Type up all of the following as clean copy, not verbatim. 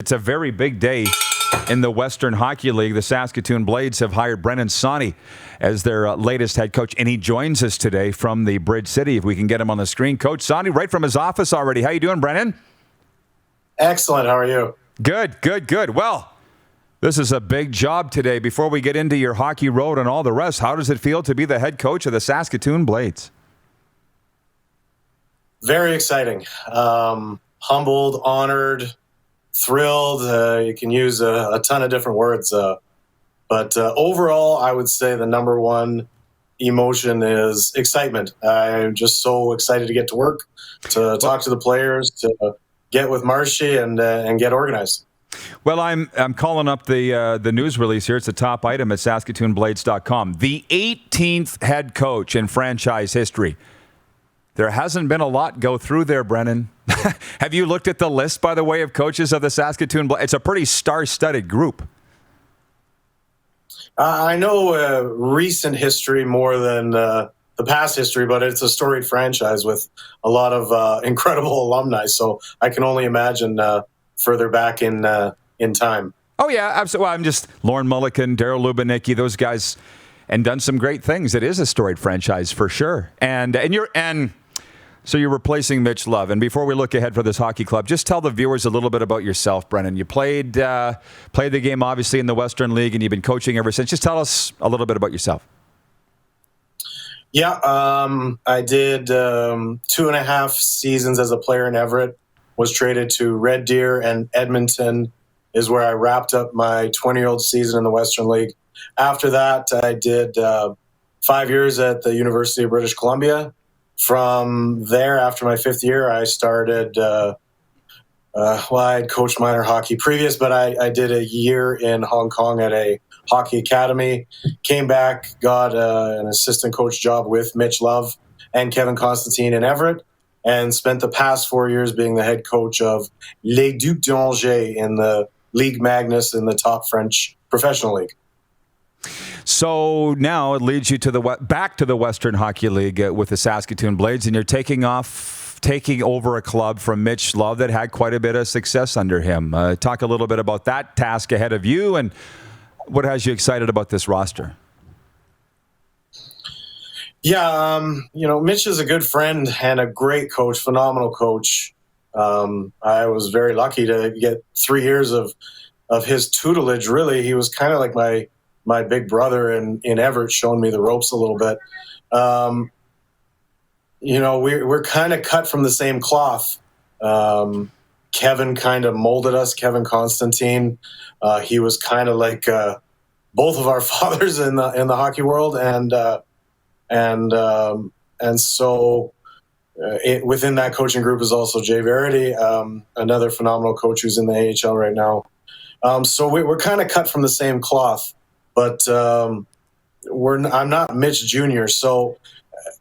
It's a very big day in the Western Hockey League. The Saskatoon Blades have hired Brennan Sonne as their latest head coach, and he joins us today from the Bridge City. If we can get him on the screen. Coach Sonne, right from his office already. How you doing, Brennan? Excellent. How are you? Good. Well, this is a big job today. Before we get into your hockey road and all the rest, how does it feel to be the head coach of the Saskatoon Blades? Very exciting. Humbled, honored, thrilled. You can use a ton of different words. But overall, I would say the number one emotion is excitement. I'm just so excited to get to work, to talk to the players, to get with Marshy and get organized. Well, I'm calling up the news release here. It's the top item at SaskatoonBlades.com. The 18th head coach in franchise history. There hasn't been a lot go through there, Brennan. Have you looked at the list, by the way, of coaches of the Saskatoon Blades? It's a pretty star-studded group. I know recent history more than the past history, but it's a storied franchise with a lot of incredible alumni. So I can only imagine further back in time. Oh, yeah, absolutely. Well, I'm just Lauren Mulliken, Daryl Lubanicki, those guys, and done some great things. It is a storied franchise for sure. So you're replacing Mitch Love. And before we look ahead for this hockey club, just tell the viewers a little bit about yourself, Brennan. You played the game, obviously, in the Western League, and you've been coaching ever since. Just tell us a little bit about yourself. Yeah, I did 2.5 seasons as a player in Everett, was traded to Red Deer, and Edmonton is where I wrapped up my 20-year-old season in the Western League. After that, I did 5 years at the University of British Columbia. From there, after my 5th year, I started, I had coached minor hockey previous, but I did a year in Hong Kong at a hockey academy, came back, got an assistant coach job with Mitch Love and Kevin Constantine in Everett, and spent the past 4 years being the head coach of Les Ducs d'Angers in the Ligue Magnus in the top French professional league. So now it leads you to back to the Western Hockey League with the Saskatoon Blades, and you're taking over a club from Mitch Love that had quite a bit of success under him. Talk a little bit about that task ahead of you, and what has you excited about this roster? Yeah, Mitch is a good friend and a great coach, phenomenal coach. I was very lucky to get 3 years of his tutelage. Really, he was kind of like my big brother in Everett, showing me the ropes a little bit. We're kind of cut from the same cloth. Kevin kind of molded us, Kevin Constantine. He was kind of like both of our fathers in the hockey world, and so within that coaching group is also Jay Verity, another phenomenal coach who's in the AHL right now. So we're kind of cut from the same cloth. But I'm not Mitch Jr., so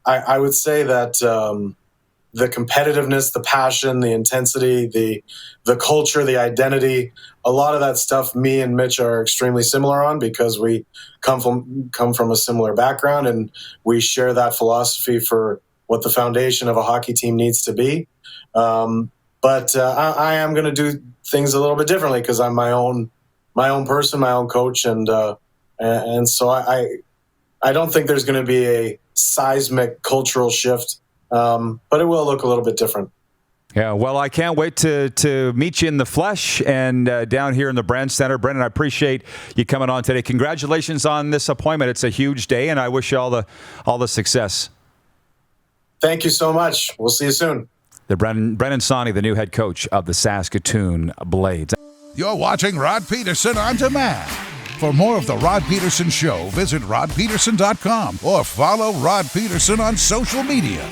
I would say that the competitiveness, the passion, the intensity, the culture, the identity, a lot of that stuff me and Mitch are extremely similar on because we come from a similar background, and we share that philosophy for what the foundation of a hockey team needs to be. But I am going to do things a little bit differently because I'm my own person, my own coach, and so I don't think there's going to be a seismic cultural shift, but it will look a little bit different. Yeah, well, I can't wait to meet you in the flesh and down here in the Brand Center. Brennan, I appreciate you coming on today. Congratulations on this appointment. It's a huge day, and I wish you all the success. Thank you so much. We'll see you soon. Brennan Sonne, the new head coach of the Saskatoon Blades. You're watching Rod Pedersen On Demand. For more of The Rod Pedersen Show, visit rodpedersen.com or follow Rod Pedersen on social media.